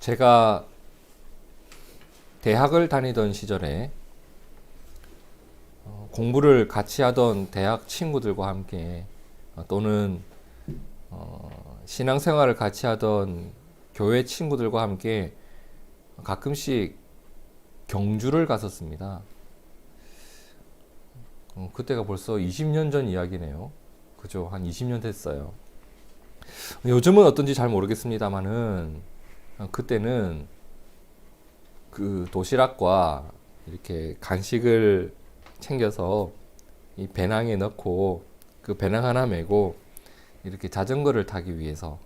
제가 대학을 다니던 시절에 공부를 같이 하던 대학 친구들과 함께 또는 신앙생활을 같이 하던 교회 친구들과 함께 가끔씩 경주를 갔었습니다. 그때가 벌써 20년 전 이야기네요. 그죠? 한 20년 됐어요. 요즘은 어떤지 잘 모르겠습니다만은 그때는 그 도시락과 이렇게 간식을 챙겨서 이 배낭에 넣고 그 배낭 하나 메고 이렇게 자전거를 타기 위해서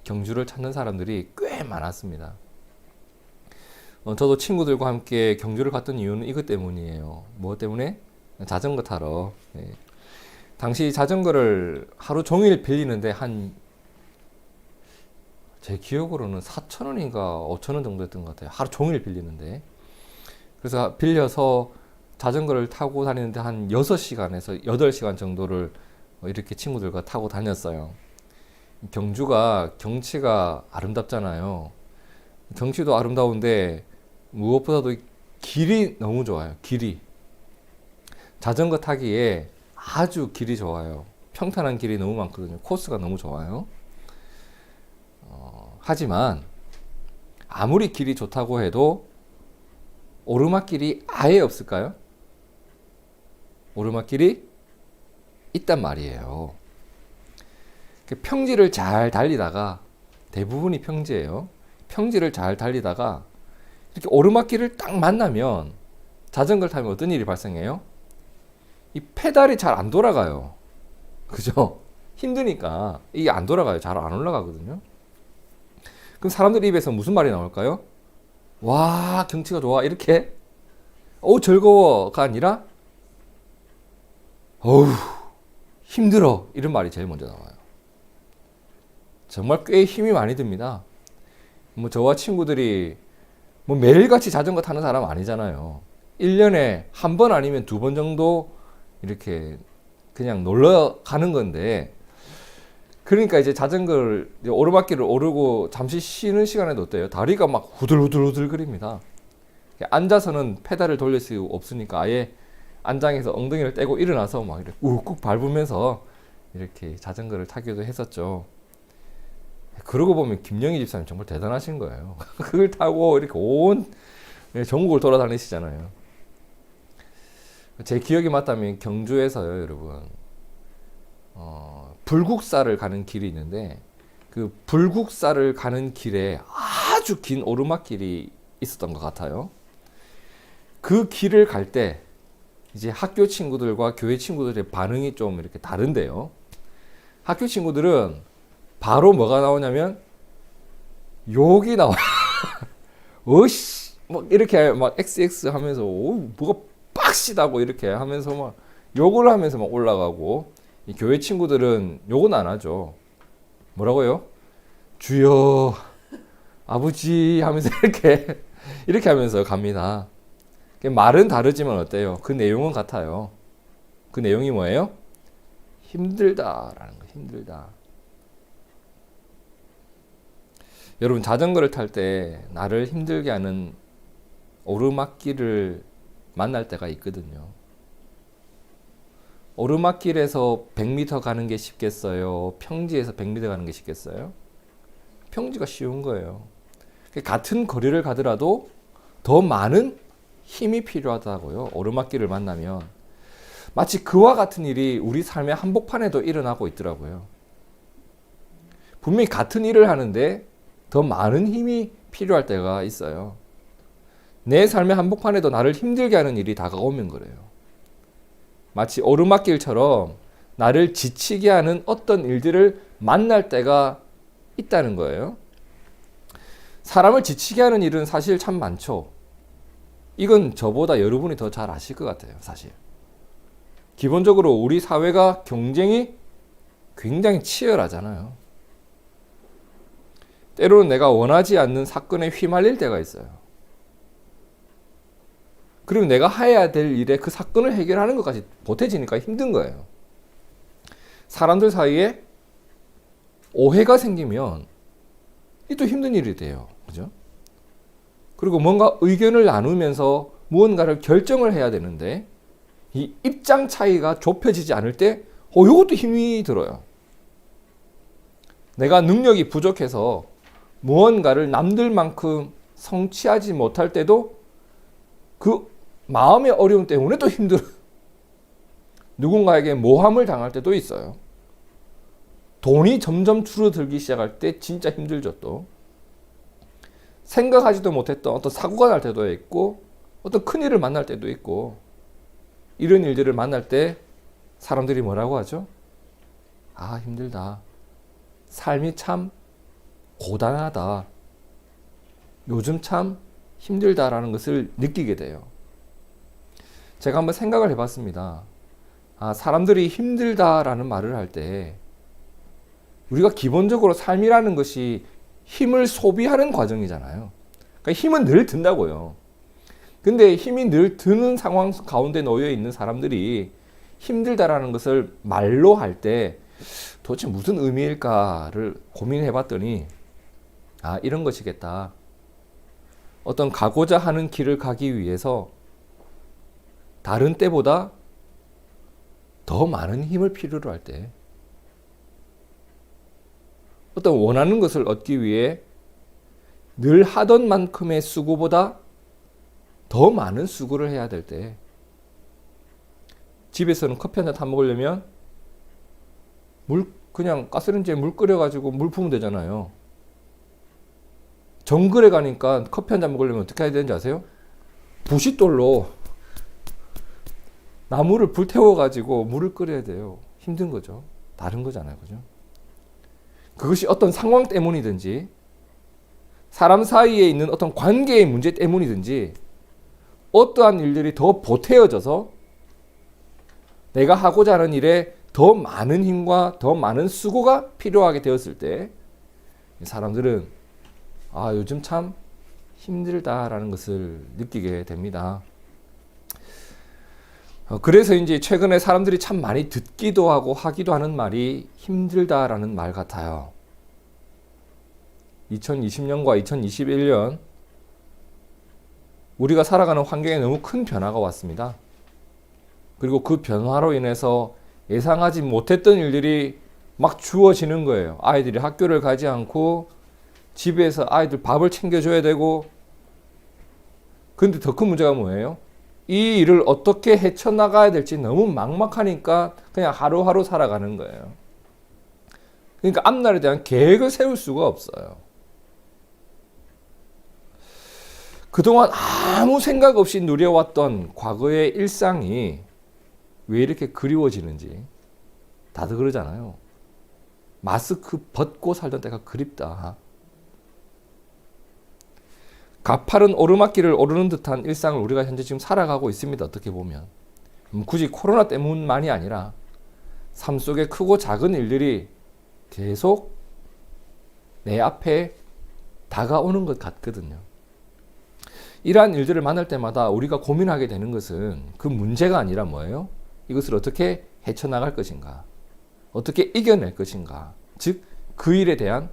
경주를 찾는 사람들이 꽤 많았습니다. 저도 친구들과 함께 경주를 갔던 이유는 이것 때문이에요. 뭐 때문에? 자전거 타러. 예. 당시 자전거를 하루 종일 빌리는데 제 기억으로는 4,000원인가 5,000원 정도 했던 것 같아요. 하루 종일 빌리는데. 그래서 빌려서 자전거를 타고 다니는데 한 6시간에서 8시간 정도를 이렇게 친구들과 타고 다녔어요. 경주가 경치가 아름답잖아요. 경치도 아름다운데 무엇보다도 길이 너무 좋아요. 길이. 자전거 타기에 아주 길이 좋아요. 평탄한 길이 너무 많거든요. 코스가 너무 좋아요. 하지만 아무리 길이 좋다고 해도 오르막길이 아예 없을까요? 오르막길이 있단 말이에요. 평지를 잘 달리다가, 대부분이 평지예요. 평지를 잘 달리다가 이렇게 오르막길을 딱 만나면 자전거를 타면 어떤 일이 발생해요? 이 페달이 잘 안 돌아가요. 그죠? 힘드니까 이게 안 돌아가요. 잘 안 올라가거든요. 그럼 사람들 입에서 무슨 말이 나올까요? 와, 경치가 좋아. 이렇게 즐거워가 아니라 어우, 힘들어. 이런 말이 제일 먼저 나와요. 정말 꽤 힘이 많이 듭니다. 뭐 저와 친구들이 뭐 매일같이 자전거 타는 사람 아니잖아요. 1년에 한 번 아니면 2번 정도 이렇게 그냥 놀러 가는 건데, 그러니까 이제 자전거를 오르막길을 오르고 잠시 쉬는 시간에도 어때요? 다리가 막 후들후들 거립니다. 앉아서는 페달을 돌릴 수 없으니까 아예 안장에서 엉덩이를 떼고 일어나서 막 이렇게 꾹꾹 밟으면서 이렇게 자전거를 타기도 했었죠. 그러고 보면 김영희 집사님 정말 대단하신 거예요. 그걸 타고 이렇게 온 전국을 돌아다니시잖아요. 제 기억이 맞다면 경주에서요, 여러분, 불국사를 가는 길이 있는데 그 불국사를 가는 길에 아주 긴 오르막길이 있었던 것 같아요. 그 길을 갈 때 이제 학교 친구들과 교회 친구들의 반응이 좀 이렇게 다른데요. 학교 친구들은 바로 뭐가 나오냐면 욕이 나와요. 어씨, 막 이렇게 막 XX 하면서 뭐가 빡시다고 이렇게 하면서 막 욕을 하면서 막 올라가고, 이 교회 친구들은 욕은 안 하죠. 뭐라고요? 주여, 아버지 하면서 이렇게 하면서 갑니다. 말은 다르지만 어때요? 그 내용은 같아요. 그 내용이 뭐예요? 힘들다라는 거, 힘들다. 여러분, 자전거를 탈 때 나를 힘들게 하는 오르막길을 만날 때가 있거든요. 오르막길에서 100m 가는 게 쉽겠어요? 평지에서 100m 가는 게 쉽겠어요? 평지가 쉬운 거예요. 같은 거리를 가더라도 더 많은 힘이 필요하다고요. 오르막길을 만나면. 마치 그와 같은 일이 우리 삶의 한복판에도 일어나고 있더라고요. 분명히 같은 일을 하는데 더 많은 힘이 필요할 때가 있어요. 내 삶의 한복판에도 나를 힘들게 하는 일이 다가오면 그래요. 마치 오르막길처럼 나를 지치게 하는 어떤 일들을 만날 때가 있다는 거예요. 사람을 지치게 하는 일은 사실 참 많죠. 이건 저보다 여러분이 더 잘 아실 것 같아요, 사실. 기본적으로 우리 사회가 경쟁이 굉장히 치열하잖아요. 때로는 내가 원하지 않는 사건에 휘말릴 때가 있어요. 그리고 내가 해야 될 일에 그 사건을 해결하는 것까지 보태지니까 힘든 거예요. 사람들 사이에 오해가 생기면 이 또 힘든 일이 돼요. 그죠? 그리고 뭔가 의견을 나누면서 무언가를 결정을 해야 되는데 이 입장 차이가 좁혀지지 않을 때 이것도 힘이 들어요. 내가 능력이 부족해서 무언가를 남들만큼 성취하지 못할 때도 그 마음의 어려움 때문에 또 힘들어요. 누군가에게 모함을 당할 때도 있어요. 돈이 점점 줄어들기 시작할 때 진짜 힘들죠. 또 생각하지도 못했던 어떤 사고가 날 때도 있고 어떤 큰일을 만날 때도 있고 이런 일들을 만날 때 사람들이 뭐라고 하죠? 아, 힘들다. 삶이 참 고단하다. 요즘 참 힘들다라는 것을 느끼게 돼요. 제가 한번 생각을 해봤습니다. 사람들이 힘들다라는 말을 할 때 우리가 기본적으로 삶이라는 것이 힘을 소비하는 과정이잖아요. 그러니까 힘은 늘 든다고요. 근데 힘이 늘 드는 상황 가운데 놓여 있는 사람들이 힘들다라는 것을 말로 할 때 도대체 무슨 의미일까를 고민해 봤더니 이런 것이겠다. 어떤 가고자 하는 길을 가기 위해서 다른 때보다 더 많은 힘을 필요로 할 때 어떤 원하는 것을 얻기 위해 늘 하던 만큼의 수고보다 더 많은 수고를 해야 될 때 집에서는 커피 한 잔 타 먹으려면 그냥 가스레인지에 물 끓여가지고 물 부으면 되잖아요. 정글에 가니까 커피 한 잔 먹으려면 어떻게 해야 되는지 아세요? 부싯돌로 나무를 불태워가지고 물을 끓여야 돼요. 힘든 거죠. 다른 거잖아요. 그죠? 그것이 어떤 상황 때문이든지 사람 사이에 있는 어떤 관계의 문제 때문이든지 어떠한 일들이 더 보태어져서 내가 하고자 하는 일에 더 많은 힘과 더 많은 수고가 필요하게 되었을 때 사람들은 요즘 참 힘들다라는 것을 느끼게 됩니다. 그래서 이제 최근에 사람들이 참 많이 듣기도 하고 하기도 하는 말이 힘들다라는 말 같아요. 2020년과 2021년 우리가 살아가는 환경에 너무 큰 변화가 왔습니다. 그리고 그 변화로 인해서 예상하지 못했던 일들이 막 주어지는 거예요. 아이들이 학교를 가지 않고 집에서 아이들 밥을 챙겨줘야 되고, 근데 더 큰 문제가 뭐예요? 이 일을 어떻게 헤쳐나가야 될지 너무 막막하니까 그냥 하루하루 살아가는 거예요. 그러니까 앞날에 대한 계획을 세울 수가 없어요. 그동안 아무 생각 없이 누려왔던 과거의 일상이 왜 이렇게 그리워지는지 다들 그러잖아요. 마스크 벗고 살던 때가 그립다. 가파른 오르막길을 오르는 듯한 일상을 우리가 현재 지금 살아가고 있습니다. 어떻게 보면. 굳이 코로나 때문만이 아니라 삶 속에 크고 작은 일들이 계속 내 앞에 다가오는 것 같거든요. 이러한 일들을 만날 때마다 우리가 고민하게 되는 것은 그 문제가 아니라 뭐예요? 이것을 어떻게 헤쳐나갈 것인가? 어떻게 이겨낼 것인가? 즉, 그 일에 대한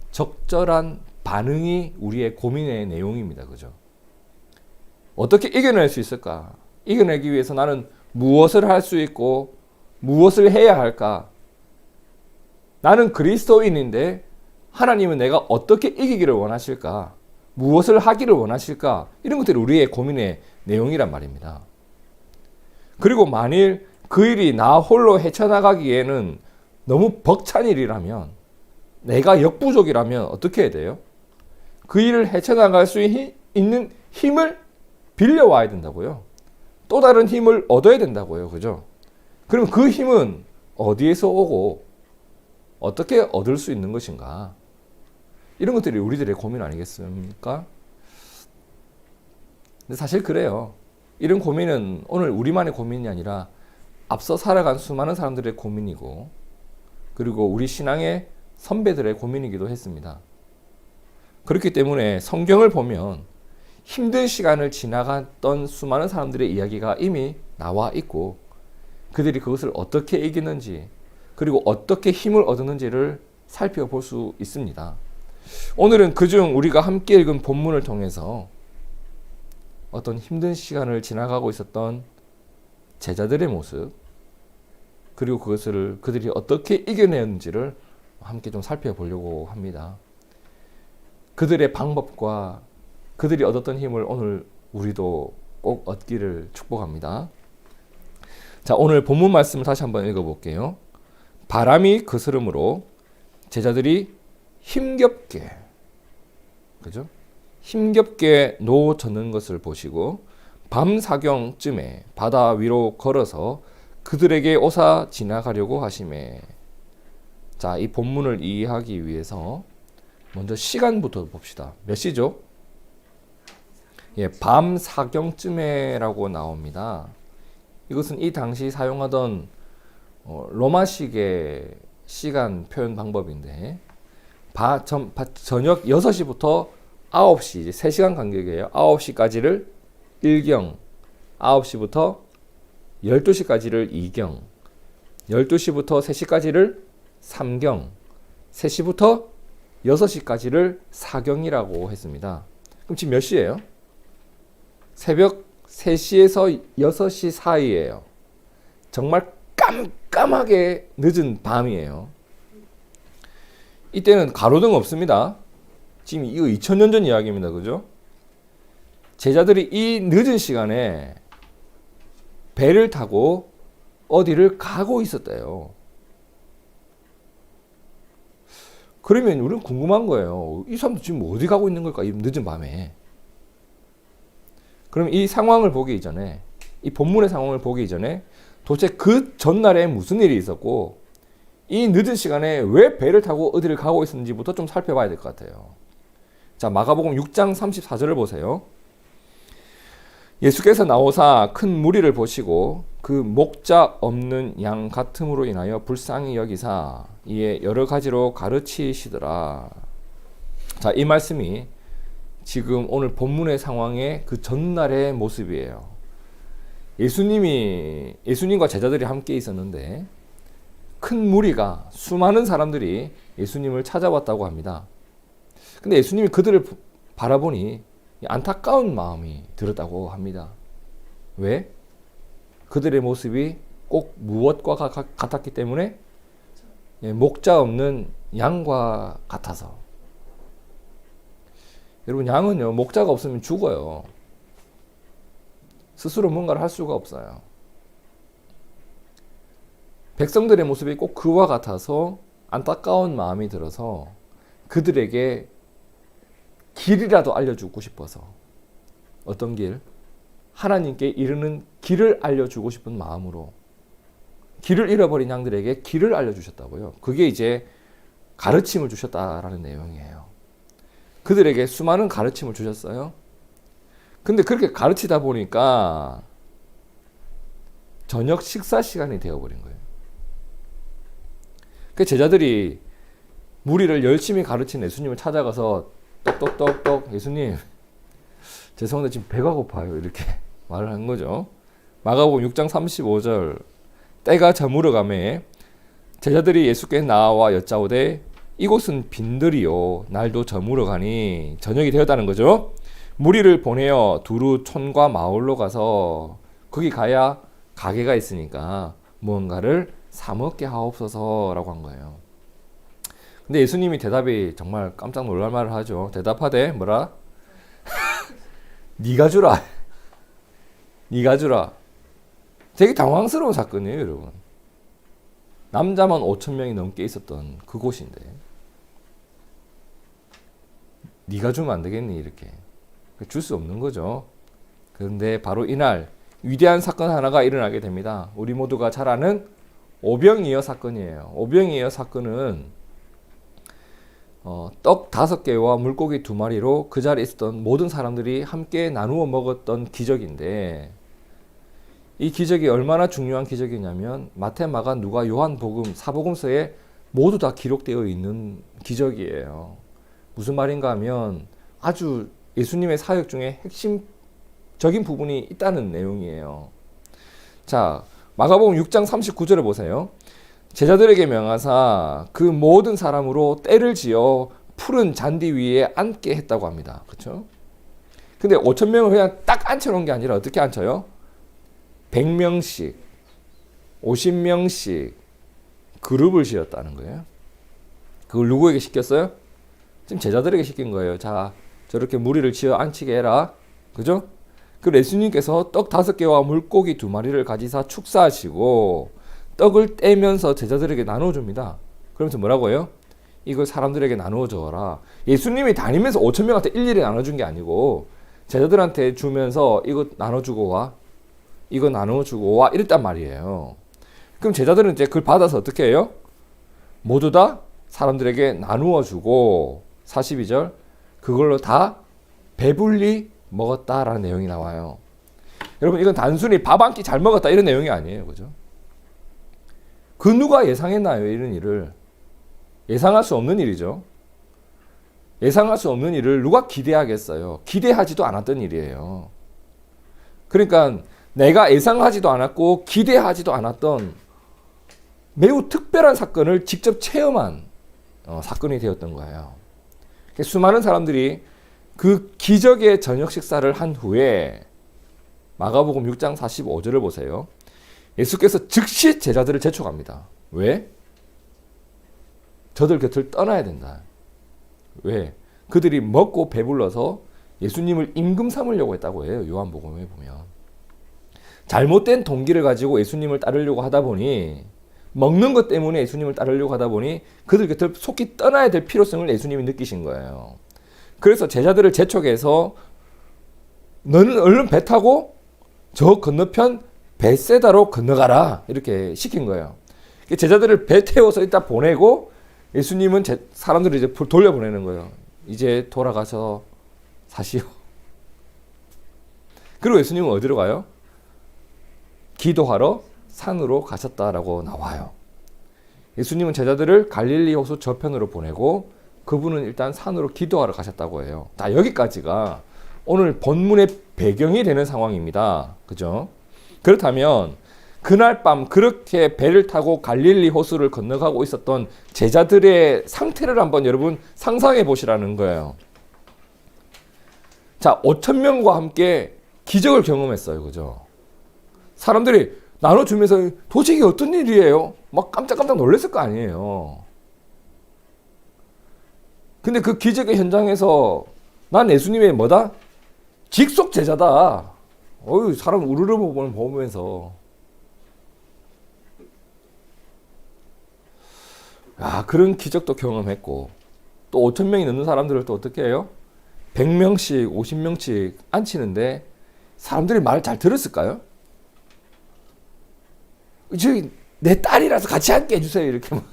적절한 반응이 우리의 고민의 내용입니다. 그죠? 어떻게 이겨낼 수 있을까? 이겨내기 위해서 나는 무엇을 할 수 있고 무엇을 해야 할까? 나는 그리스도인인데 하나님은 내가 어떻게 이기기를 원하실까? 무엇을 하기를 원하실까? 이런 것들이 우리의 고민의 내용이란 말입니다. 그리고 만일 그 일이 나 홀로 헤쳐나가기에는 너무 벅찬 일이라면, 내가 역부족이라면 어떻게 해야 돼요? 그 일을 헤쳐나갈 수 있는 힘을 빌려와야 된다고요. 또 다른 힘을 얻어야 된다고요. 그죠? 그럼 그 힘은 어디에서 오고 어떻게 얻을 수 있는 것인가? 이런 것들이 우리들의 고민 아니겠습니까? 근데 사실 그래요. 이런 고민은 오늘 우리만의 고민이 아니라 앞서 살아간 수많은 사람들의 고민이고, 그리고 우리 신앙의 선배들의 고민이기도 했습니다. 그렇기 때문에 성경을 보면 힘든 시간을 지나갔던 수많은 사람들의 이야기가 이미 나와 있고, 그들이 그것을 어떻게 이기는지, 그리고 어떻게 힘을 얻었는지를 살펴볼 수 있습니다. 오늘은 그중 우리가 함께 읽은 본문을 통해서 어떤 힘든 시간을 지나가고 있었던 제자들의 모습, 그리고 그것을 그들이 어떻게 이겨내었는지를 함께 좀 살펴보려고 합니다. 그들의 방법과 그들이 얻었던 힘을 오늘 우리도 꼭 얻기를 축복합니다. 자, 오늘 본문 말씀을 다시 한번 읽어볼게요. 바람이 거스름으로 제자들이 힘겹게, 그죠? 힘겹게 놓쳐는 것을 보시고 밤 사경쯤에 바다 위로 걸어서 그들에게 오사 지나가려고 하시매. 자, 이 본문을 이해하기 위해서 먼저 시간부터 봅시다. 몇 시죠? 예, 밤 사경쯤에라고 나옵니다. 이것은 이 당시 사용하던 로마식의 시간 표현 방법인데 저녁 6시부터 9시, 이제 3시간 간격이에요. 9시까지를 1경, 9시부터 12시까지를 2경, 12시부터 3시까지를 3경, 3시부터 6시까지를 4경이라고 했습니다. 그럼 지금 몇 시예요? 새벽 3시에서 6시 사이예요. 정말 깜깜하게 늦은 밤이에요. 이때는 가로등 없습니다. 지금 이거 2000년 전 이야기입니다. 그죠? 제자들이 이 늦은 시간에 배를 타고 어디를 가고 있었대요. 그러면 우리는 궁금한 거예요. 이 사람들 지금 어디 가고 있는 걸까? 이 늦은 밤에. 그럼 이 상황을 보기 이전에, 이 본문의 상황을 보기 이전에 도대체 그 전날에 무슨 일이 있었고 이 늦은 시간에 왜 배를 타고 어디를 가고 있었는지부터 좀 살펴봐야 될 것 같아요. 자, 마가복음 6장 34절을 보세요. 예수께서 나오사 큰 무리를 보시고 그 목자 없는 양 같음으로 인하여 불쌍히 여기사 이에 여러 가지로 가르치시더라. 자, 이 말씀이 지금 오늘 본문의 상황의 그 전날의 모습이에요. 예수님과 제자들이 함께 있었는데 큰 무리가, 수많은 사람들이 예수님을 찾아왔다고 합니다. 근데 예수님이 그들을 바라보니 안타까운 마음이 들었다고 합니다. 왜? 그들의 모습이 꼭 무엇과 같았기 때문에? 목자 없는 양과 같아서. 여러분, 양은요, 목자가 없으면 죽어요. 스스로 뭔가를 할 수가 없어요. 백성들의 모습이 꼭 그와 같아서 안타까운 마음이 들어서 그들에게 길이라도 알려주고 싶어서, 어떤 길? 하나님께 이르는 길을 알려주고 싶은 마음으로 길을 잃어버린 양들에게 길을 알려주셨다고요. 그게 이제 가르침을 주셨다라는 내용이에요. 그들에게 수많은 가르침을 주셨어요. 근데 그렇게 가르치다 보니까 저녁 식사 시간이 되어버린 거예요. 그 제자들이 무리를 열심히 가르친 예수님을 찾아가서 똑똑똑똑, 예수님 죄송한데 지금 배가 고파요, 이렇게 말을 한 거죠. 마가복음 6장 35절, 때가 저물어 가매 제자들이 예수께 나와 여짜오되 이곳은 빈들이요 날도 저물어 가니, 저녁이 되었다는 거죠. 무리를 보내어 두루 촌과 마을로 가서 거기 가야 가게가 있으니까 무언가를 사 먹게 하옵소서라고 한 거예요. 근데 예수님이 대답이 정말 깜짝 놀랄 말을 하죠. 대답하되 뭐라? 네가 주라. 네가 주라. 되게 당황스러운 사건이에요, 여러분. 남자만 5,000명이 넘게 있었던 그곳인데 네가 주면 안 되겠니? 이렇게 줄 수 없는 거죠. 그런데 바로 이날 위대한 사건 하나가 일어나게 됩니다. 우리 모두가 잘 아는 오병이어 사건이에요. 오병이어 사건은 떡 5개와 물고기 2마리로 그 자리에 있었던 모든 사람들이 함께 나누어 먹었던 기적인데, 이 기적이 얼마나 중요한 기적이냐면 마태, 마가, 누가, 요한 복음, 사복음서에 모두 다 기록되어 있는 기적이에요. 무슨 말인가 하면 아주 예수님의 사역 중에 핵심적인 부분이 있다는 내용이에요. 자, 마가복음 6장 39절을 보세요. 제자들에게 명하사 그 모든 사람으로 떼를 지어 푸른 잔디 위에 앉게 했다고 합니다. 그렇죠? 근데 5,000명을 그냥 딱 앉혀놓은 게 아니라 어떻게 앉혀요? 100명씩, 50명씩 그룹을 지었다는 거예요. 그걸 누구에게 시켰어요? 지금 제자들에게 시킨 거예요. 자, 저렇게 무리를 지어 앉히게 해라. 그죠? 그 예수님께서 떡 5개와 물고기 2마리를 가지사 축사하시고 떡을 떼면서 제자들에게 나눠줍니다. 그러면서 뭐라고 해요? 이걸 사람들에게 나누어 줘라. 예수님이 다니면서 5,000명한테 일일이 나눠준 게 아니고 제자들한테 주면서 이거 나눠주고 와, 이거 나눠주고 와 이랬단 말이에요. 그럼 제자들은 이제 그걸 받아서 어떻게 해요? 모두 다 사람들에게 나누어 주고 42절 그걸로 다 배불리 먹었다라는 내용이 나와요. 여러분 이건 단순히 밥 한 끼 잘 먹었다 이런 내용이 아니에요. 그죠? 그 누가 예상했나요? 이런 일을. 예상할 수 없는 일이죠. 예상할 수 없는 일을 누가 기대하겠어요? 기대하지도 않았던 일이에요. 그러니까 내가 예상하지도 않았고 기대하지도 않았던 매우 특별한 사건을 직접 체험한 사건이 되었던 거예요. 수많은 사람들이 그 기적의 저녁 식사를 한 후에 마가복음 6장 45절을 보세요. 예수께서 즉시 제자들을 재촉합니다. 왜? 저들 곁을 떠나야 된다. 왜? 그들이 먹고 배불러서 예수님을 임금 삼으려고 했다고 해요. 요한복음에 보면. 잘못된 동기를 가지고 예수님을 따르려고 하다 보니 먹는 것 때문에 예수님을 따르려고 하다 보니 그들 곁을 속히 떠나야 될 필요성을 예수님이 느끼신 거예요. 그래서 제자들을 재촉해서 너는 얼른 배 타고 저 건너편 벳세다로 건너가라 이렇게 시킨 거예요. 제자들을 배 태워서 이따 보내고 예수님은 사람들을 이제 돌려보내는 거예요. 이제 돌아가서 사시오. 그리고 예수님은 어디로 가요? 기도하러 산으로 가셨다라고 나와요. 예수님은 제자들을 갈릴리 호수 저편으로 보내고 그분은 일단 산으로 기도하러 가셨다고 해요. 다 여기까지가 오늘 본문의 배경이 되는 상황입니다. 그죠? 그렇다면 그날 밤 그렇게 배를 타고 갈릴리 호수를 건너가고 있었던 제자들의 상태를 한번 여러분 상상해 보시라는 거예요. 자, 5,000명과 함께 기적을 경험했어요. 그죠? 사람들이 나눠주면서 도대체 이게 어떤 일이에요? 막 깜짝깜짝 놀랐을 거 아니에요. 근데 그 기적의 현장에서 난 예수님의 뭐다? 직속 제자다. 어휴, 사람 우르르 보면서. 야, 그런 기적도 경험했고, 또 5,000명이 넘는 사람들을 또 어떻게 해요? 100명씩, 50명씩 앉히는데, 사람들이 말을 잘 들었을까요? 저기, 내 딸이라서 같이 앉게 해주세요. 이렇게 막.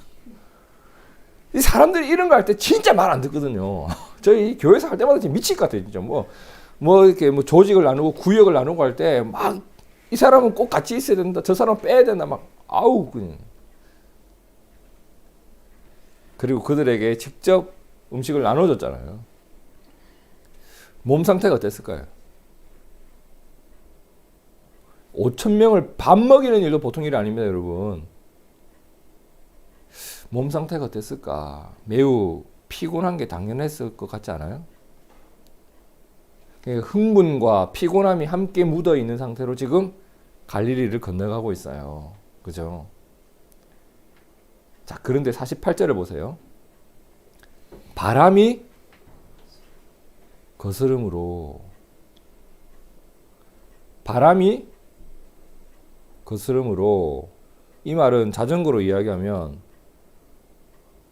이 사람들이 이런 거 할 때 진짜 말 안 듣거든요. 저희 교회에서 할 때마다 진짜 미칠 것 같아요. 진짜 이렇게 조직을 나누고 구역을 나누고 할 때 막 이 사람은 꼭 같이 있어야 된다. 저 사람은 빼야 된다. 막, 아우, 그냥. 그리고 그들에게 직접 음식을 나눠줬잖아요. 몸 상태가 어땠을까요? 5,000명을 밥 먹이는 일도 보통 일이 아닙니다, 여러분. 몸 상태가 어땠을까? 매우 피곤한 게 당연했을 것 같지 않아요? 흥분과 피곤함이 함께 묻어 있는 상태로 지금 갈릴리를 건너가고 있어요. 그죠? 자, 그런데 48절을 보세요. 바람이 거스름으로 이 말은 자전거로 이야기하면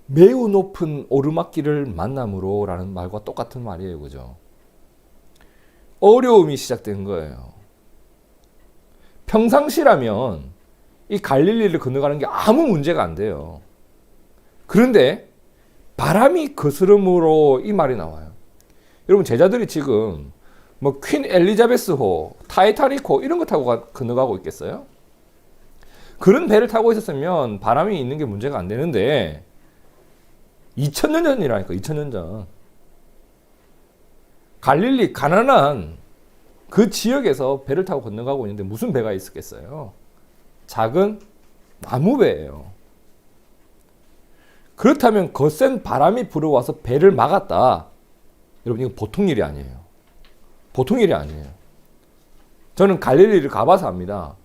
매우 높은 오르막길을 만남으로 라는 말과 똑같은 말이에요. 그죠? 어려움이 시작된 거예요. 평상시라면 이 갈릴리를 건너가는 게 아무 문제가 안 돼요. 그런데 바람이 거스름으로 이 말이 나와요. 여러분 제자들이 지금 뭐 퀸 엘리자베스호, 타이타닉호 이런 거 타고 건너가고 있겠어요? 그런 배를 타고 있었으면 바람이 있는 게 문제가 안 되는데 2000년 전이라니까. 2000년 전 갈릴리 가난한 그 지역에서 배를 타고 건너가고 있는데 무슨 배가 있었겠어요? 작은 나무배예요. 그렇다면 거센 바람이 불어와서 배를 막았다. 여러분 이거 보통 일이 아니에요. 보통 일이 아니에요. 저는 갈릴리를 가봐서 압니다.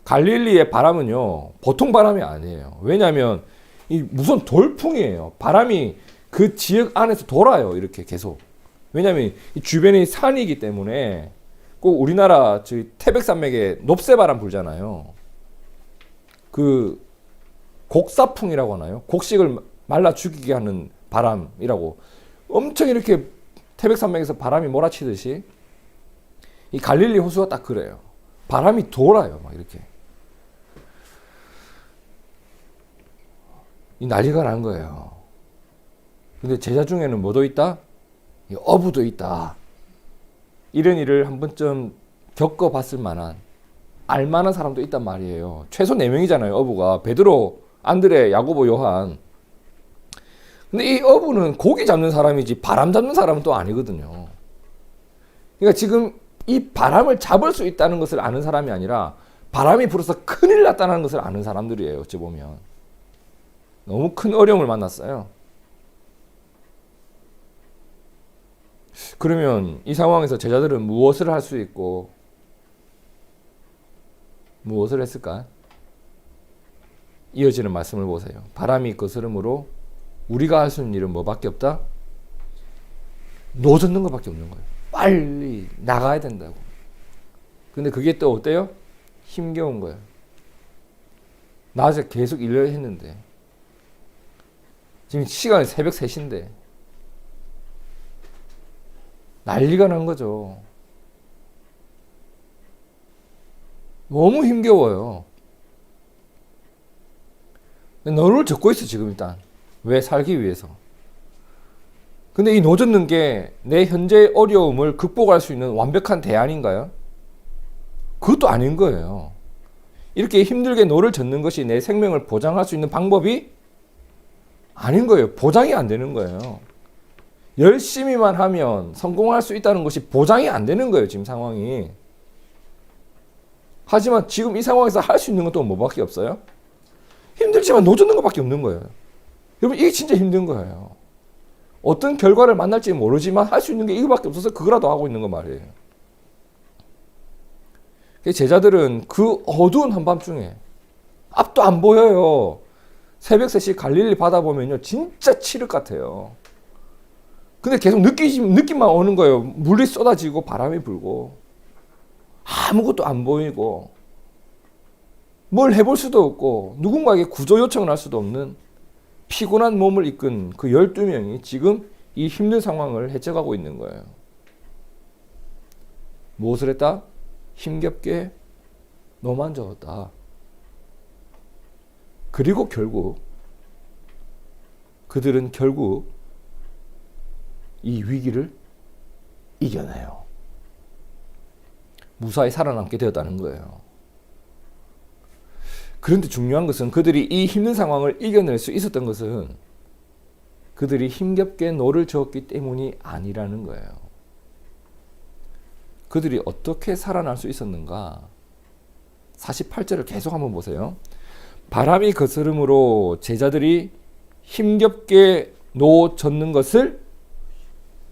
갈릴리의 바람은요 보통 바람이 아니에요. 왜냐하면 이 무슨 돌풍이에요. 바람이 그 지역 안에서 돌아요. 이렇게 계속. 왜냐하면 이 주변이 산이기 때문에 꼭 우리나라 저희 태백산맥에 높새바람 불잖아요. 그 곡사풍이라고 하나요? 곡식을 말라 죽이게 하는 바람이라고. 엄청 이렇게 태백산맥에서 바람이 몰아치듯이 이 갈릴리 호수가 딱 그래요. 바람이 돌아요. 막 이렇게. 이 난리가 난 거예요. 근데 제자 중에는 뭐도 있다? 어부도 있다. 이런 일을 한 번쯤 겪어봤을 만한, 알만한 사람도 있단 말이에요. 최소 4명이잖아요. 어부가. 베드로, 안드레, 야고보, 요한. 근데 이 어부는 고기 잡는 사람이지 바람 잡는 사람은 또 아니거든요. 그러니까 지금 이 바람을 잡을 수 있다는 것을 아는 사람이 아니라 바람이 불어서 큰일 났다는 것을 아는 사람들이에요. 어찌 보면. 너무 큰 어려움을 만났어요. 그러면 이 상황에서 제자들은 무엇을 할 수 있고 무엇을 했을까? 이어지는 말씀을 보세요. 바람이 거스름으로 우리가 할 수 있는 일은 뭐밖에 없다? 노젓는 것밖에 없는 거예요. 빨리 나가야 된다고. 근데 그게 또 어때요? 힘겨운 거예요. 낮에 계속 일을 했는데 지금 시간이 새벽 3시인데 난리가 난 거죠. 너무 힘겨워요. 너를 적고 있어 지금 일단. 왜? 살기 위해서. 근데 이 노젓는 게 내 현재의 어려움을 극복할 수 있는 완벽한 대안인가요? 그것도 아닌 거예요. 이렇게 힘들게 노를 젓는 것이 내 생명을 보장할 수 있는 방법이 아닌 거예요. 보장이 안 되는 거예요. 열심히만 하면 성공할 수 있다는 것이 보장이 안 되는 거예요. 지금 상황이. 하지만 지금 이 상황에서 할 수 있는 건 또 뭐밖에 없어요? 힘들지만 노젓는 것밖에 없는 거예요. 여러분 이게 진짜 힘든 거예요. 어떤 결과를 만날지 모르지만 할 수 있는 게 이거밖에 없어서 그거라도 하고 있는 거 말이에요. 제자들은 그 어두운 한밤중에 앞도 안 보여요. 새벽 3시 갈릴리 바다 보면요 진짜 칠흑 같아요. 근데 계속 느낌만 오는 거예요. 물이 쏟아지고 바람이 불고 아무것도 안 보이고 뭘 해볼 수도 없고 누군가에게 구조 요청을 할 수도 없는 피곤한 몸을 이끈 그 12명이 지금 이 힘든 상황을 헤쳐가고 있는 거예요. 무엇을 했다? 힘겹게 노만 졌다. 그리고 그들은 결국 이 위기를 이겨내요. 무사히 살아남게 되었다는 거예요. 그런데 중요한 것은 그들이 이 힘든 상황을 이겨낼 수 있었던 것은 그들이 힘겹게 노를 저었기 때문이 아니라는 거예요. 그들이 어떻게 살아날 수 있었는가? 48절을 계속 한번 보세요. 바람이 거스름으로 제자들이 힘겹게 노 젓는 것을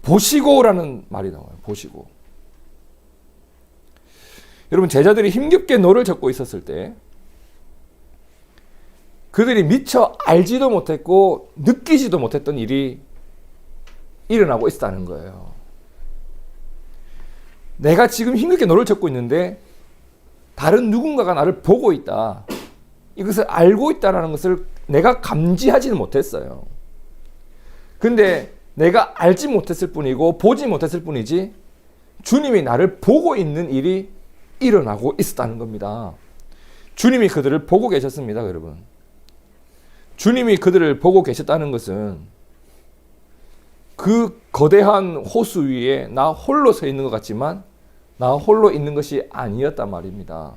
보시고라는 말이 나와요. 보시고. 여러분 제자들이 힘겹게 노를 젓고 있었을 때 그들이 미처 알지도 못했고 느끼지도 못했던 일이 일어나고 있었다는 거예요. 내가 지금 힘겹게 노를 젓고 있는데 다른 누군가가 나를 보고 있다. 이것을 알고 있다는 것을 내가 감지하지는 못했어요. 근데 내가 알지 못했을 뿐이고 보지 못했을 뿐이지 주님이 나를 보고 있는 일이 일어나고 있었다는 겁니다. 주님이 그들을 보고 계셨습니다, 여러분. 주님이 그들을 보고 계셨다는 것은 그 거대한 호수 위에 나 홀로 서 있는 것 같지만 나 홀로 있는 것이 아니었단 말입니다.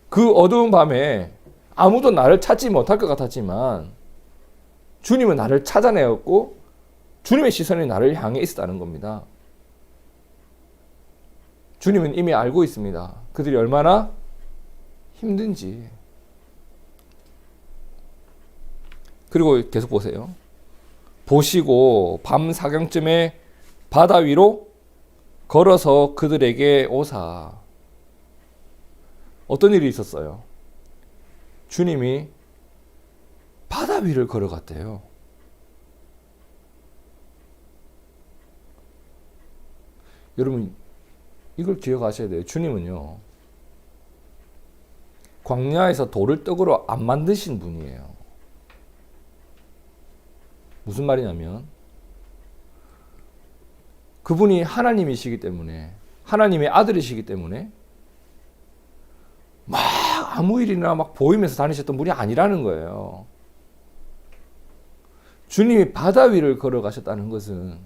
그 어두운 밤에 아무도 나를 찾지 못할 것 같았지만 주님은 나를 찾아내었고 주님의 시선이 나를 향해 있었다는 겁니다. 주님은 이미 알고 있습니다. 그들이 얼마나 힘든지. 그리고 계속 보세요. 보시고 밤 사경쯤에 바다 위로 걸어서 그들에게 오사. 어떤 일이 있었어요? 주님이 바다 위를 걸어갔대요. 여러분, 이걸 기억하셔야 돼요. 주님은요, 광야에서 돌을 떡으로 안 만드신 분이에요. 무슨 말이냐면, 그분이 하나님이시기 때문에, 하나님의 아들이시기 때문에, 막 아무 일이나 막 보이면서 다니셨던 분이 아니라는 거예요. 주님이 바다 위를 걸어가셨다는 것은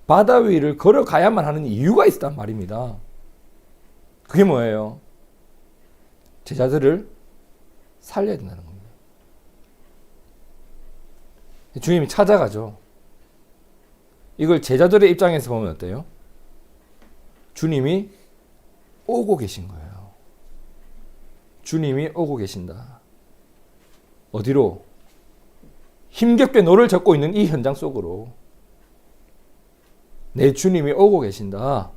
바다 위를 걸어가야만 하는 이유가 있었단 말입니다. 그게 뭐예요? 제자들을 살려야 된다는 겁니다. 주님이 찾아가죠. 이걸 제자들의 입장에서 보면 어때요? 주님이 오고 계신 거예요. 주님이 오고 계신다. 어디로? 힘겹게 노를 젓고 있는 이 현장 속으로 내 주님이 오고 계신다.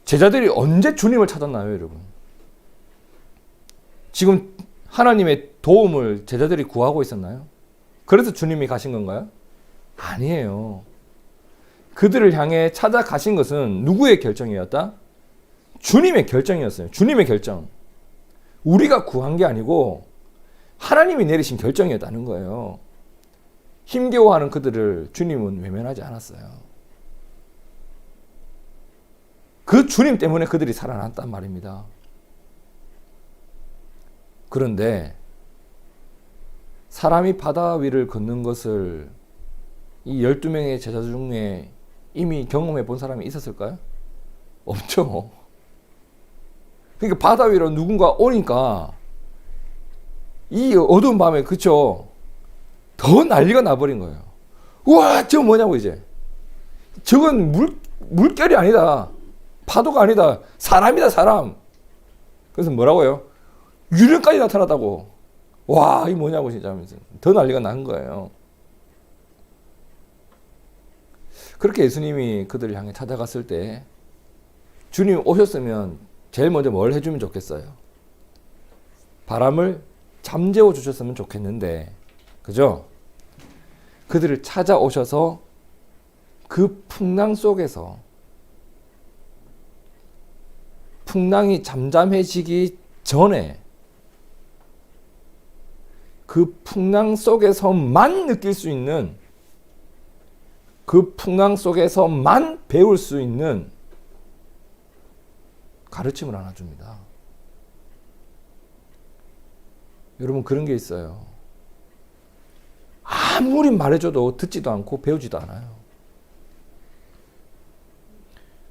제자들이 언제 주님을 찾았나요, 여러분? 지금 하나님의 도움을 제자들이 구하고 있었나요? 그래서 주님이 가신 건가요? 아니에요. 그들을 향해 찾아가신 것은 누구의 결정이었다? 주님의 결정이었어요. 주님의 결정. 우리가 구한 게 아니고 하나님이 내리신 결정이었다는 거예요. 힘겨워하는 그들을 주님은 외면하지 않았어요. 그 주님 때문에 그들이 살아났단 말입니다. 그런데 사람이 바다 위를 걷는 것을 이 12명의 제자 중에 이미 경험해 본 사람이 있었을까요? 없죠. 그러니까 바다 위로 누군가 오니까 이 어두운 밤에, 그쵸, 더 난리가 나버린 거예요. 우와, 저거 뭐냐고. 이제 저건 물결이 아니다, 파도가 아니다, 사람이다, 사람. 그래서 뭐라고요? 유령까지 나타났다고. 와, 이 뭐냐고 진짜 하면서 더 난리가 난 거예요. 그렇게 예수님이 그들을 향해 찾아갔을 때 주님 오셨으면 제일 먼저 뭘 해주면 좋겠어요? 바람을 잠재워 주셨으면 좋겠는데, 그죠? 그들을 찾아오셔서 그 풍랑 속에서, 풍랑이 잠잠해지기 전에 그 풍랑 속에서만 느낄 수 있는, 그 풍랑 속에서만 배울 수 있는 가르침을 하나 줍니다. 여러분, 그런 게 있어요. 아무리 말해줘도 듣지도 않고 배우지도 않아요.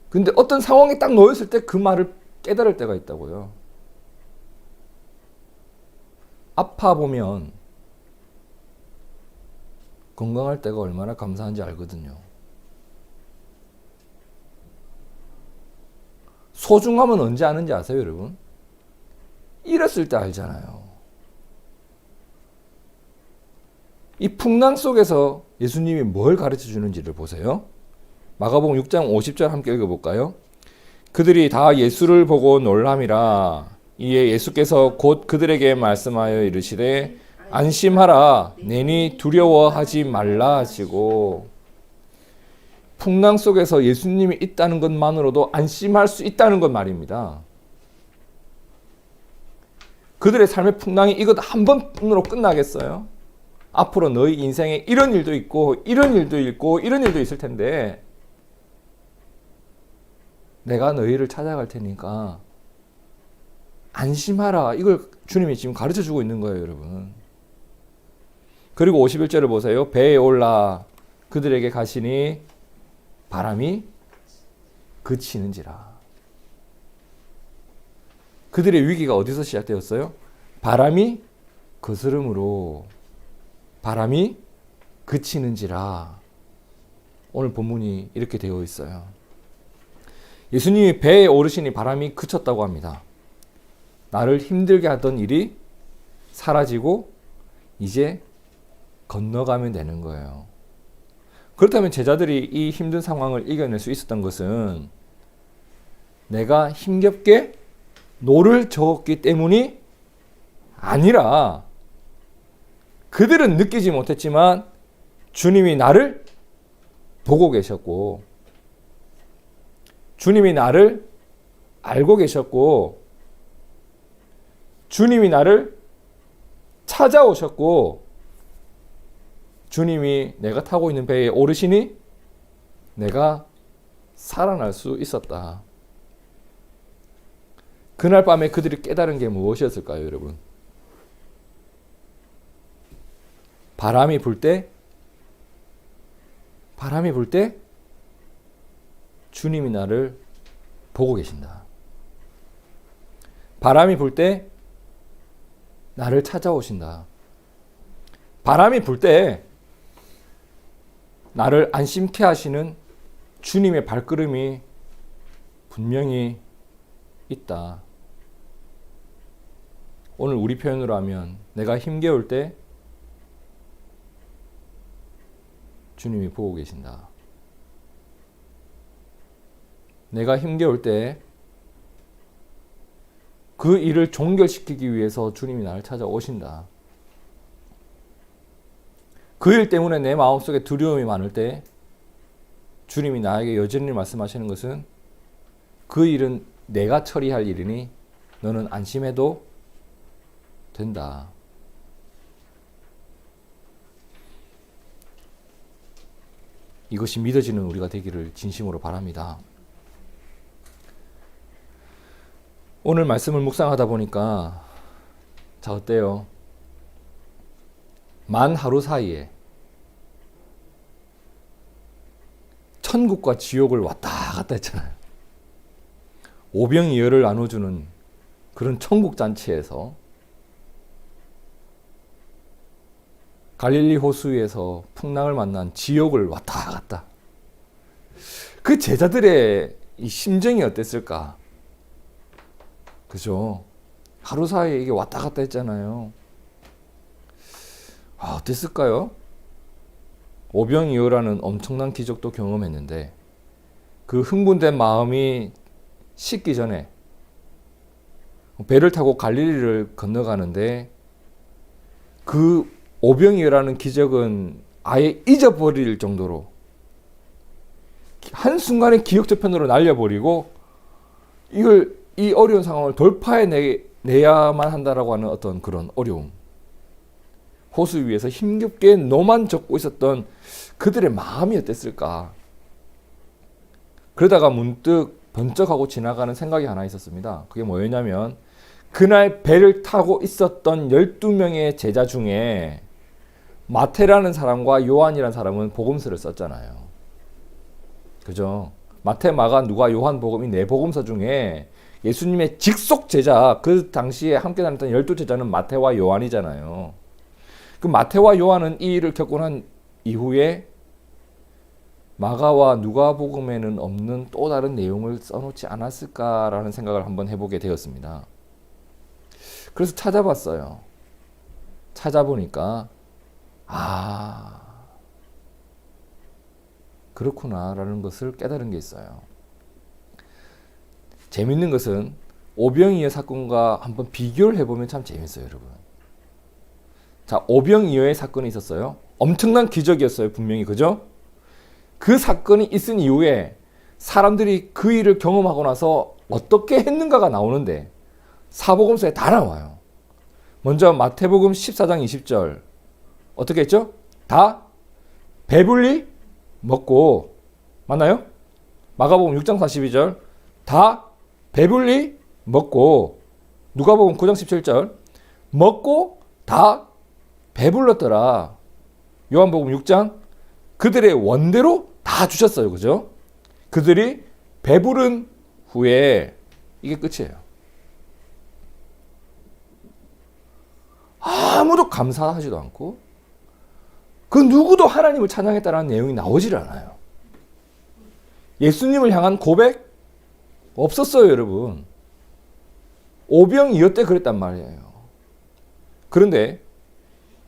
근데 어떤 상황에 딱 놓였을 때 그 말을 깨달을 때가 있다고요. 아파 보면 건강할 때가 얼마나 감사한지 알거든요. 소중함은 언제 아는지 아세요, 여러분? 잃었을 때 알잖아요. 이 풍랑 속에서 예수님이 뭘 가르쳐 주는지를 보세요. 마가복음 6장 50절 함께 읽어볼까요? 그들이 다 예수를 보고 놀람이라. 이에 예수께서 곧 그들에게 말씀하여 이르시되 안심하라, 내니 두려워하지 말라 하시고. 풍랑 속에서 예수님이 있다는 것만으로도 안심할 수 있다는 것 말입니다. 그들의 삶의 풍랑이 이것 한 번으로 끝나겠어요? 앞으로 너희 인생에 이런 일도 있고 이런 일도 있고 이런 일도 있을 텐데 내가 너희를 찾아갈 테니까 안심하라. 이걸 주님이 지금 가르쳐 주고 있는 거예요, 여러분. 그리고 51절을 보세요. 배에 올라 그들에게 가시니 바람이 그치는지라. 그들의 위기가 어디서 시작되었어요? 바람이 거스름으로. 바람이 그치는지라. 오늘 본문이 이렇게 되어 있어요. 예수님이 배에 오르시니 바람이 그쳤다고 합니다. 나를 힘들게 하던 일이 사라지고 이제 건너가면 되는 거예요. 그렇다면 제자들이 이 힘든 상황을 이겨낼 수 있었던 것은 내가 힘겹게 노를 저었기 때문이 아니라 그들은 느끼지 못했지만 주님이 나를 보고 계셨고 주님이 나를 알고 계셨고 주님이 나를 찾아오셨고 주님이 내가 타고 있는 배에 오르시니 내가 살아날 수 있었다. 그날 밤에 그들이 깨달은 게 무엇이었을까요, 여러분? 바람이 불 때 주님이 나를 보고 계신다. 바람이 불 때 나를 찾아오신다. 바람이 불 때 나를 안심케 하시는 주님의 발걸음이 분명히 있다. 오늘 우리 표현으로 하면 내가 힘겨울 때 주님이 보고 계신다. 내가 힘겨울 때 그 일을 종결시키기 위해서 주님이 나를 찾아오신다. 그 일 때문에 내 마음속에 두려움이 많을 때 주님이 나에게 여전히 말씀하시는 것은 그 일은 내가 처리할 일이니 너는 안심해도 된다. 이것이 믿어지는 우리가 되기를 진심으로 바랍니다. 오늘 말씀을 묵상하다 보니까 자 어때요? 만 하루 사이에 천국과 지옥을 왔다 갔다 했잖아요. 오병이어를 나눠주는 그런 천국 잔치에서 갈릴리 호수에서 풍랑을 만난 지옥을 왔다 갔다. 그 제자들의 이 심정이 어땠을까? 그죠? 하루 사이에 이게 왔다 갔다 했잖아요. 어땠을까요? 오병이어라는 엄청난 기적도 경험했는데 그 흥분된 마음이 식기 전에 배를 타고 갈릴리를 건너가는데 그 오병이어라는 기적은 아예 잊어버릴 정도로 한순간에 기억 저편으로 날려버리고 이 어려운 상황을 돌파해내야만 한다라고 하는 어떤 그런 어려움. 호수 위에서 힘겹게 노만 젓고 있었던 그들의 마음이 어땠을까? 그러다가 문득 번쩍하고 지나가는 생각이 하나 있었습니다. 그게 뭐였냐면 그날 배를 타고 있었던 12명의 제자 중에 마태라는 사람과 요한이라는 사람은 복음서를 썼잖아요. 그죠? 마태, 마가, 누가, 요한 복음 이 네 복음서 중에 예수님의 직속 제자, 그 당시에 함께 다녔던 12제자는 마태와 요한이잖아요. 그 마태와 요한은 이 일을 겪고 난 이후에 마가와 누가복음에는 없는 또 다른 내용을 써놓지 않았을까라는 생각을 한번 해보게 되었습니다. 그래서 찾아봤어요. 찾아보니까 그렇구나라는 것을 깨달은 게 있어요. 재밌는 것은 오병이어 사건과 한번 비교를 해보면 참 재밌어요, 여러분. 자, 오병이어의 사건이 있었어요. 엄청난 기적이었어요, 분명히. 그죠? 그 사건이 있은 이후에 사람들이 그 일을 경험하고 나서 어떻게 했는가가 나오는데 사복음서에 다 나와요. 먼저 마태복음 14장 20절 어떻게 했죠? 다 배불리 먹고, 맞나요? 마가복음 6장 42절 다 배불리 먹고, 누가복음 9장 17절 먹고 다 배불렀더라. 요한복음 6장 그들의 원대로 다 주셨어요. 그죠? 그들이 배부른 후에 이게 끝이에요. 아무도 감사하지도 않고 그 누구도 하나님을 찬양했다라는 내용이 나오질 않아요. 예수님을 향한 고백 없었어요, 여러분. 오병이어 때 그랬단 말이에요. 그런데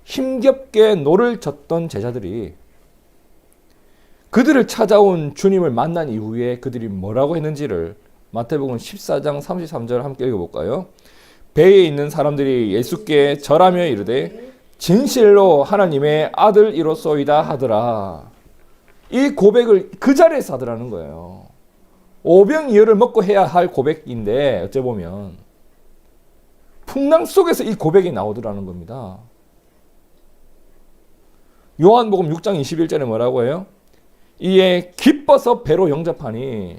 힘겹게 노를 젓던 제자들이 그들을 찾아온 주님을 만난 이후에 그들이 뭐라고 했는지를 마태복음 14장 33절 함께 읽어볼까요? 배에 있는 사람들이 예수께 절하며 이르되 진실로 하나님의 아들이로소이다 하더라. 이 고백을 그 자리에서 하더라는 거예요. 오병이어를 먹고 해야 할 고백인데 어째 보면 풍랑 속에서 이 고백이 나오더라는 겁니다. 요한복음 6장 21절에 뭐라고 해요? 이에 기뻐서 배로 영접하니,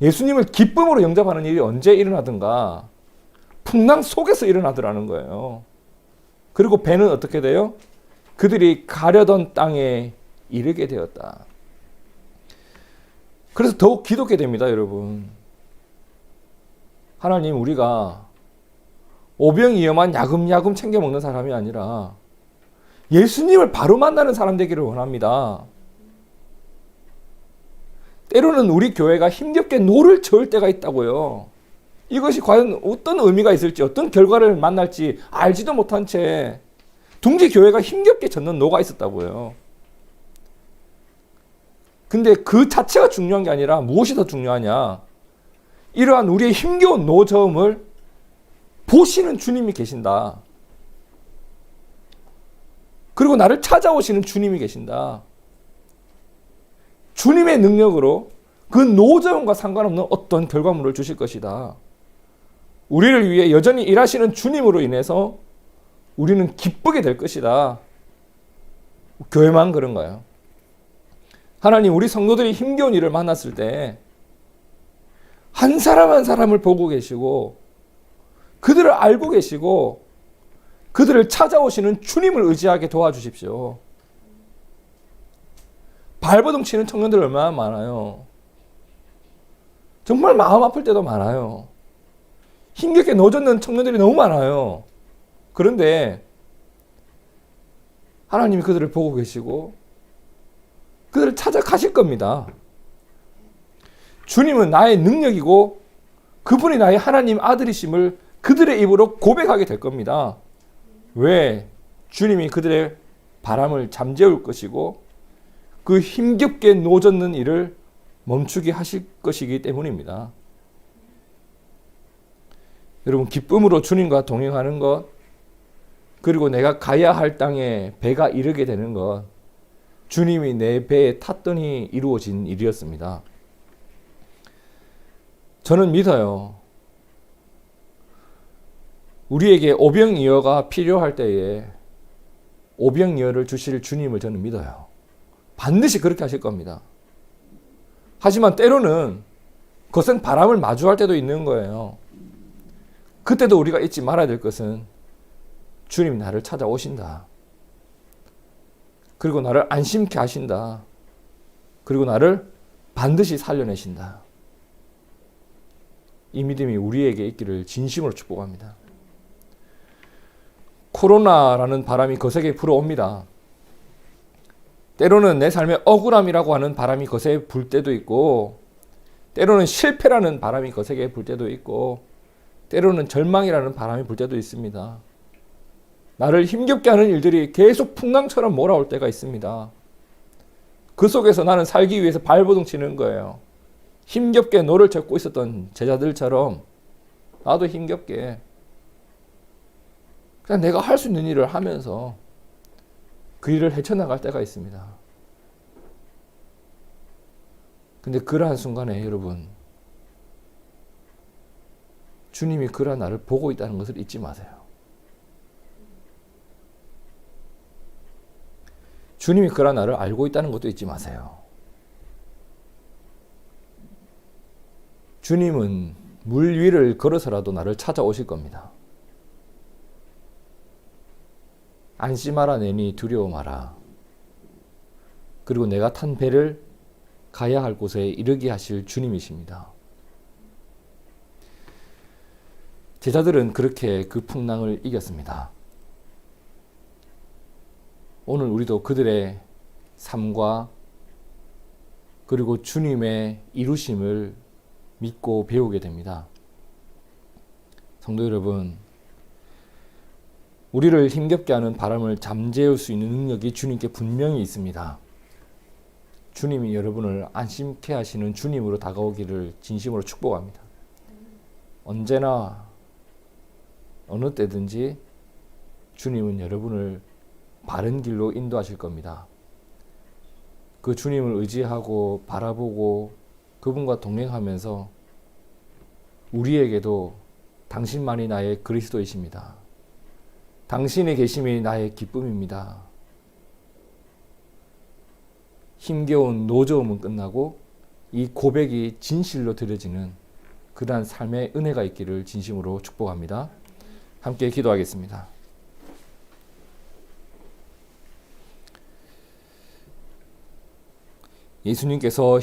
예수님을 기쁨으로 영접하는 일이 언제 일어나든가 풍랑 속에서 일어나더라는 거예요. 그리고 배는 어떻게 돼요? 그들이 가려던 땅에 이르게 되었다. 그래서 더욱 기도하게 됩니다, 여러분. 하나님, 우리가 오병이어만 야금야금 챙겨 먹는 사람이 아니라 예수님을 바로 만나는 사람 되기를 원합니다. 때로는 우리 교회가 힘겹게 노를 저을 때가 있다고요. 이것이 과연 어떤 의미가 있을지, 어떤 결과를 만날지 알지도 못한 채 둥지 교회가 힘겹게 젓는 노가 있었다고요. 근데 그 자체가 중요한 게 아니라 무엇이 더 중요하냐? 이러한 우리의 힘겨운 노저음을 보시는 주님이 계신다. 그리고 나를 찾아오시는 주님이 계신다. 주님의 능력으로 그 노저음과 상관없는 어떤 결과물을 주실 것이다. 우리를 위해 여전히 일하시는 주님으로 인해서 우리는 기쁘게 될 것이다. 교회만 그런가요? 하나님, 우리 성도들이 힘겨운 일을 만났을 때 한 사람 한 사람을 보고 계시고 그들을 알고 계시고 그들을 찾아오시는 주님을 의지하게 도와주십시오. 발버둥 치는 청년들 얼마나 많아요. 정말 마음 아플 때도 많아요. 힘겹게 노젓는 청년들이 너무 많아요. 그런데 하나님이 그들을 보고 계시고 그들을 찾아가실 겁니다. 주님은 나의 능력이고 그분이 나의 하나님 아들이심을 그들의 입으로 고백하게 될 겁니다. 왜? 주님이 그들의 바람을 잠재울 것이고 그 힘겹게 노젓는 일을 멈추게 하실 것이기 때문입니다. 여러분, 기쁨으로 주님과 동행하는 것, 그리고 내가 가야 할 땅에 배가 이르게 되는 것, 주님이 내 배에 탔더니 이루어진 일이었습니다. 저는 믿어요. 우리에게 오병이어가 필요할 때에 오병이어를 주실 주님을 저는 믿어요. 반드시 그렇게 하실 겁니다. 하지만 때로는 거센 바람을 마주할 때도 있는 거예요. 그때도 우리가 잊지 말아야 될 것은 주님이 나를 찾아오신다. 그리고 나를 안심케 하신다. 그리고 나를 반드시 살려내신다. 이 믿음이 우리에게 있기를 진심으로 축복합니다. 코로나라는 바람이 거세게 불어옵니다. 때로는 내 삶에 억울함이라고 하는 바람이 거세게 불 때도 있고, 때로는 실패라는 바람이 거세게 불 때도 있고, 때로는 절망이라는 바람이 불 때도 있습니다. 나를 힘겹게 하는 일들이 계속 풍랑처럼 몰아올 때가 있습니다. 그 속에서 나는 살기 위해서 발버둥 치는 거예요. 힘겹게 노를 젓고 있었던 제자들처럼 나도 힘겹게 그냥 내가 할 수 있는 일을 하면서 그 일을 헤쳐나갈 때가 있습니다. 근데 그러한 순간에 여러분, 주님이 그러한 나를 보고 있다는 것을 잊지 마세요. 주님이 그러한 나를 알고 있다는 것도 잊지 마세요. 주님은 물 위를 걸어서라도 나를 찾아오실 겁니다. 안심하라 내니 두려워 마라. 그리고 내가 탄 배를 가야 할 곳에 이르게 하실 주님이십니다. 제자들은 그렇게 그 풍랑을 이겼습니다. 오늘 우리도 그들의 삶과 그리고 주님의 이루심을 믿고 배우게 됩니다. 성도 여러분, 우리를 힘겹게 하는 바람을 잠재울 수 있는 능력이 주님께 분명히 있습니다. 주님이 여러분을 안심케 하시는 주님으로 다가오기를 진심으로 축복합니다. 언제나 어느 때든지 주님은 여러분을 바른 길로 인도하실 겁니다. 그 주님을 의지하고 바라보고 그분과 동행하면서 우리에게도 당신만이 나의 그리스도이십니다. 당신의 계심이 나의 기쁨입니다. 힘겨운 노저움은 끝나고 이 고백이 진실로 드려지는 그러한 삶의 은혜가 있기를 진심으로 축복합니다. 함께 기도하겠습니다. 예수님께서